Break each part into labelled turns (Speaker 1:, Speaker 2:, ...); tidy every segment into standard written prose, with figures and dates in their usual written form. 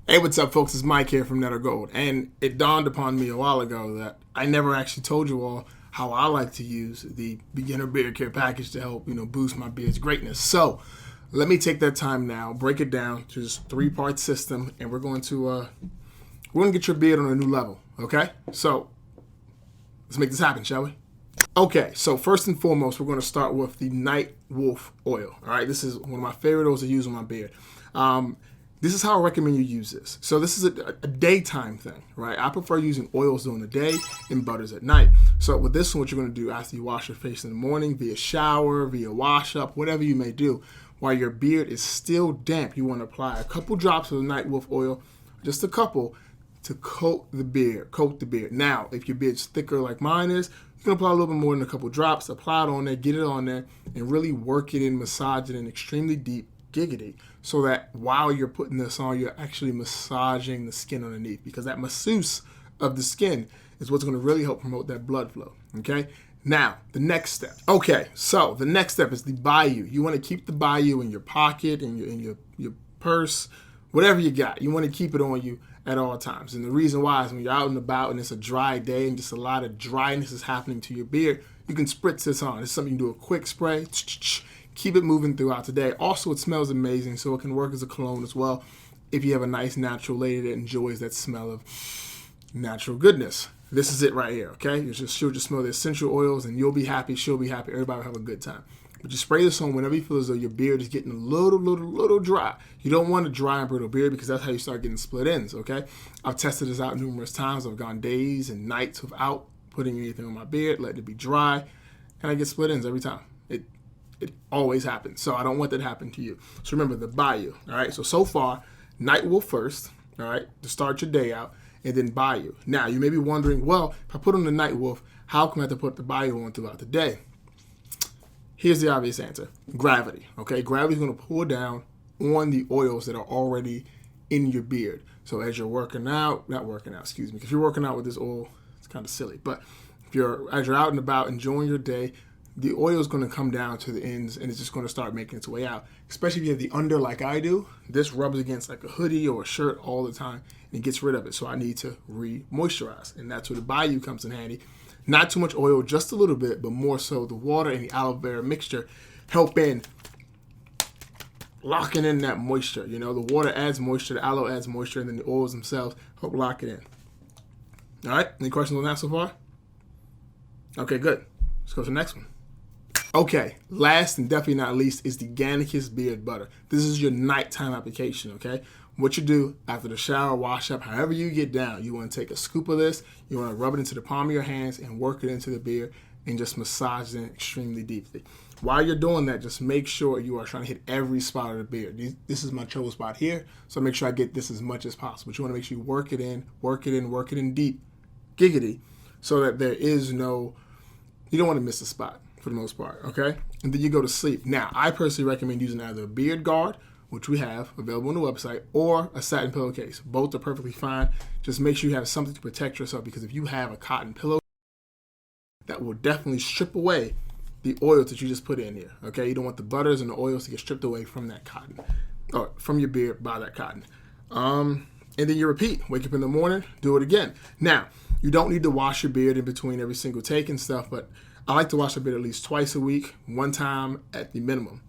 Speaker 1: Hey, what's up, folks? It's Mike here from Netter Gold, and it dawned upon me a while ago that I never actually told you all how I like to use the beginner beard care package to help boost my beard's greatness. So let me take that time now, break it down to this three-part system, and we're going to get your beard on a new level. Okay, so let's make this happen, shall we? Okay, so first and foremost, we're going to start with the Night Wolf oil. All right, this is one of my favorite oils to use on my beard. This is how I recommend you use this. So this is a daytime thing, right? I prefer using oils during the day and butters at night. So with this one, what you're going to do after you wash your face in the morning, via shower, via wash up, whatever you may do, while your beard is still damp, you want to apply a couple drops of the Night Wolf oil, just a couple, to coat the beard. Now, if your beard's thicker like mine is, you can apply a little bit more than a couple drops, apply it on there, get it on there, and really work it in, massage it in extremely deep, giggity, so that while you're putting this on, you're actually massaging the skin underneath, because that masseuse of the skin is what's going to really help promote that blood flow. Okay, now the next step. Okay, so the next step is the bayou. You want to keep the bayou in your pocket, in your purse, whatever you got. You want to keep it on you at all times. And the reason why is when you're out and about and it's a dry day and just a lot of dryness is happening to your beard, you can spritz this on. It's something you can do a quick spray. Keep it moving throughout the day. Also, it smells amazing, so it can work as a cologne as well if you have a nice natural lady that enjoys that smell of natural goodness. This is it right here, okay? She'll just smell the essential oils, and you'll be happy, she'll be happy, everybody will have a good time. But you spray this on whenever you feel as though your beard is getting a little dry. You don't want a dry and brittle beard, because that's how you start getting split ends, okay? I've tested this out numerous times. I've gone days and nights without putting anything on my beard, letting it be dry, and I get split ends every time. It always happens. So I don't want that to happen to you. So remember the bayou. All right. So far, Night Wolf first. All right. To start your day out, and then bayou. Now you may be wondering, well, if I put on the Night Wolf, how come I have to put the bayou on throughout the day? Here's the obvious answer: gravity. Okay. Gravity is going to pull down on the oils that are already in your beard. So as you're working out, excuse me. If you're working out with this oil, it's kind of silly. But as you're out and about enjoying your day, the oil is going to come down to the ends, and it's just going to start making its way out. Especially if you have the under like I do, this rubs against like a hoodie or a shirt all the time and gets rid of it. So I need to re-moisturize, and that's where the bayou comes in handy. Not too much oil, just a little bit, but more so the water and the aloe vera mixture help in locking in that moisture. You know, the water adds moisture, the aloe adds moisture, and then the oils themselves help lock it in. All right, any questions on that so far? Okay, good. Let's go to the next one. Okay, last and definitely not least is the Gannicus Beard Butter. This is your nighttime application, okay? What you do after the shower, wash up, however you get down, you want to take a scoop of this, you want to rub it into the palm of your hands and work it into the beard and just massage it extremely deeply. While you're doing that, just make sure you are trying to hit every spot of the beard. This is my trouble spot here, so make sure I get this as much as possible. But you want to make sure you work it in deep, giggity, so that there is no, you don't want to miss a spot, for the most part, okay? And then you go to sleep. Now, I personally recommend using either a beard guard, which we have available on the website, or a satin pillowcase. Both are perfectly fine. Just make sure you have something to protect yourself, because if you have a cotton pillow, that will definitely strip away the oils that you just put in here, okay? You don't want the butters and the oils to get stripped away from that cotton, or from your beard by that cotton. And then you repeat. Wake up in the morning, do it again. Now, you don't need to wash your beard in between every single take and stuff, but I like to wash my beard at least twice a week, one time at the minimum.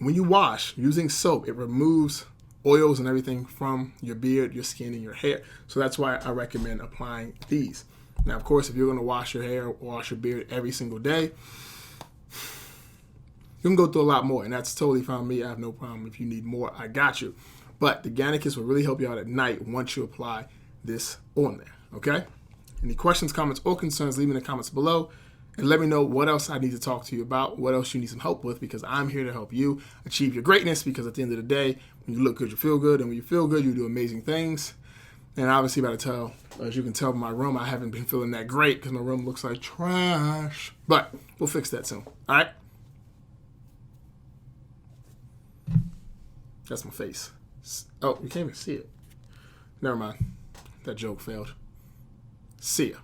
Speaker 1: When you wash using soap, it removes oils and everything from your beard, your skin, and your hair. So that's why I recommend applying these. Now, of course, if you're going to wash your hair or wash your beard every single day, you can go through a lot more, and that's totally fine with me. I have no problem. If you need more, I got you. But the Gannicus will really help you out at night once you apply this on there, okay? Any questions, comments, or concerns, leave in the comments below. And let me know what else I need to talk to you about, what else you need some help with, because I'm here to help you achieve your greatness, because at the end of the day, when you look good, you feel good. And when you feel good, you do amazing things. And obviously, as you can tell by my room, I haven't been feeling that great because my room looks like trash. But we'll fix that soon, all right? That's my face. Oh, you can't even see it. Never mind. That joke failed. See ya.